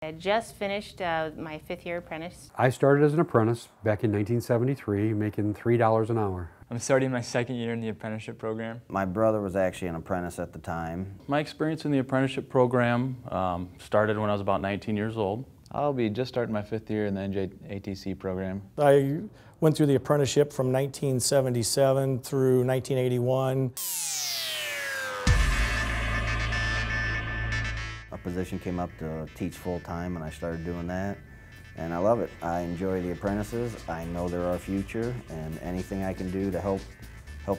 I just finished my 5th-year apprentice. I started as an apprentice back in 1973, making $3 an hour. I'm starting my 2nd year in the apprenticeship program. My brother was actually an apprentice at the time. My experience in the apprenticeship program started when I was about 19 years old. I'll be just starting my 5th year in the NJATC program. I went through the apprenticeship from 1977 through 1981. A position came up to teach full-time and I started doing that. And I love it. I enjoy the apprentices. I know they're our future, and anything I can do to help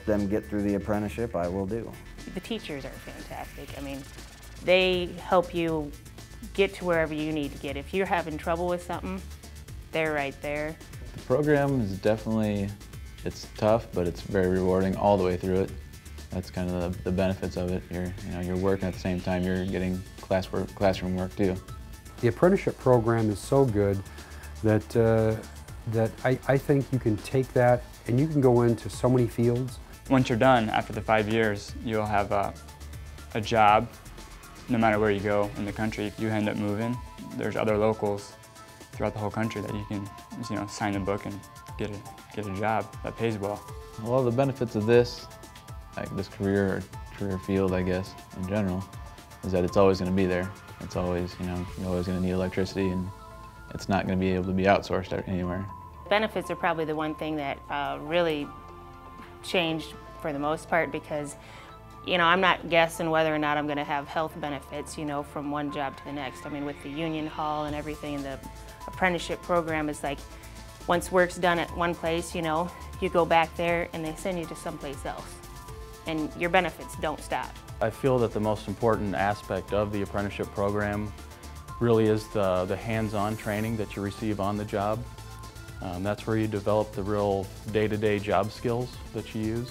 them get through the apprenticeship, I will do. The teachers are fantastic. I mean, they help you get to wherever you need to get. If you're having trouble with something, they're right there. The program is definitely, it's tough, but it's very rewarding all the way through it. That's kind of the benefits of it. You're working at the same time you're getting classroom work too. The apprenticeship program is so good that, I think you can take that and you can go into so many fields. Once you're done, after the 5 years, you'll have a job no matter where you go in the country. If you end up moving, there's other locals throughout the whole country that you can sign the book and get a job that pays well. Well, the benefits of this, like this career field, I guess, in general, is that it's always going to be there. It's always, you're always going to need electricity, and it's not going to be able to be outsourced anywhere. Benefits are probably the one thing that really changed for the most part, because I'm not guessing whether or not I'm going to have health benefits, from one job to the next. I mean, with the union hall and everything, the apprenticeship program is like, once work's done at one place, you go back there and they send you to someplace else. And your benefits don't stop. I feel that the most important aspect of the apprenticeship program really is the hands-on training that you receive on the job. That's where you develop the real day-to-day job skills that you use.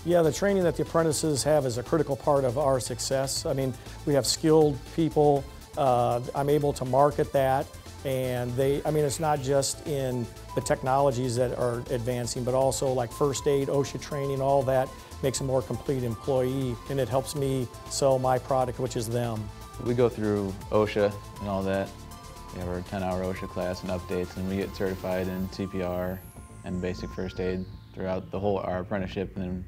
Yeah, the training that the apprentices have is a critical part of our success. I mean, we have skilled people. I'm able to market that, and it's not just in the technologies that are advancing, but also like first aid, OSHA training, all that makes a more complete employee, and it helps me sell my product, which is them. We go through OSHA and all that. We have our 10-hour OSHA class and updates, and we get certified in CPR and basic first aid throughout our apprenticeship, and then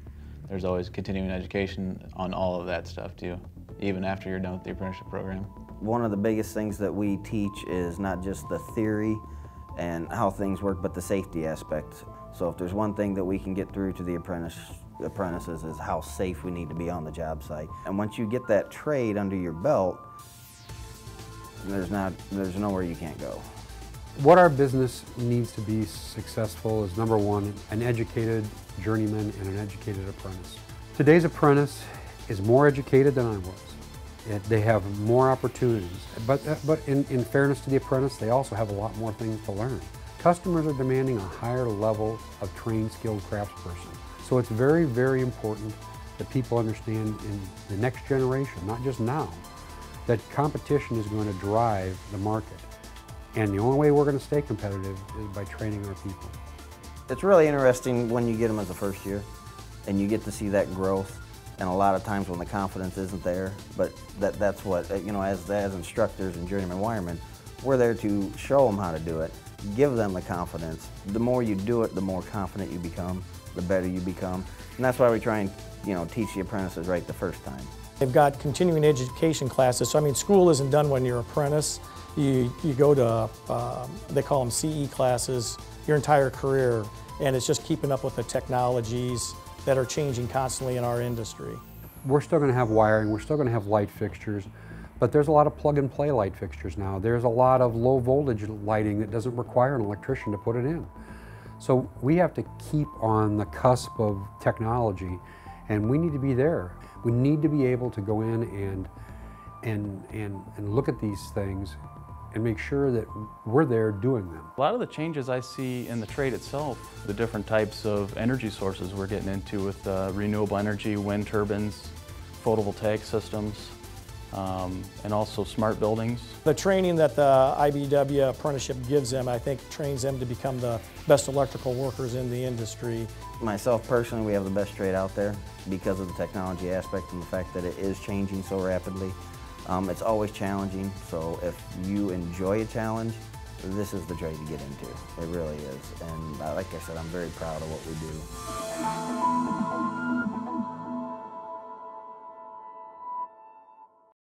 there's always continuing education on all of that stuff too, even after you're done with the apprenticeship program. One of the biggest things that we teach is not just the theory and how things work, but the safety aspect. So if there's one thing that we can get through to the apprentices is how safe we need to be on the job site. And once you get that trade under your belt, there's nowhere you can't go. What our business needs to be successful is, number one, an educated journeyman and an educated apprentice. Today's apprentice is more educated than I was. They have more opportunities, but in fairness to the apprentice, they also have a lot more things to learn. Customers are demanding a higher level of trained, skilled craftsperson. So it's very, very important that people understand in the next generation, not just now, that competition is going to drive the market. And the only way we're going to stay competitive is by training our people. It's really interesting when you get them as a first year and you get to see that growth. And a lot of times when the confidence isn't there, but that's what, as instructors and journeyman wiremen, we're there to show them how to do it, give them the confidence. The more you do it, the more confident you become, the better you become. And that's why we try and, teach the apprentices right the first time. They've got continuing education classes. So, school isn't done when you're an apprentice. You go to, they call them CE classes, your entire career, and it's just keeping up with the technologies that are changing constantly in our industry. We're still going to have wiring, we're still going to have light fixtures, but there's a lot of plug-and-play light fixtures now. There's a lot of low-voltage lighting that doesn't require an electrician to put it in. So we have to keep on the cusp of technology, and we need to be there. We need to be able to go in and look at these things and make sure that we're there doing them. A lot of the changes I see in the trade itself, the different types of energy sources we're getting into with renewable energy, wind turbines, photovoltaic systems, and also smart buildings. The training that the IBEW apprenticeship gives them, I think, trains them to become the best electrical workers in the industry. Myself personally, we have the best trade out there because of the technology aspect and the fact that it is changing so rapidly. It's always challenging, so if you enjoy a challenge, this is the trade to get into. It really is. And like I said, I'm very proud of what we do.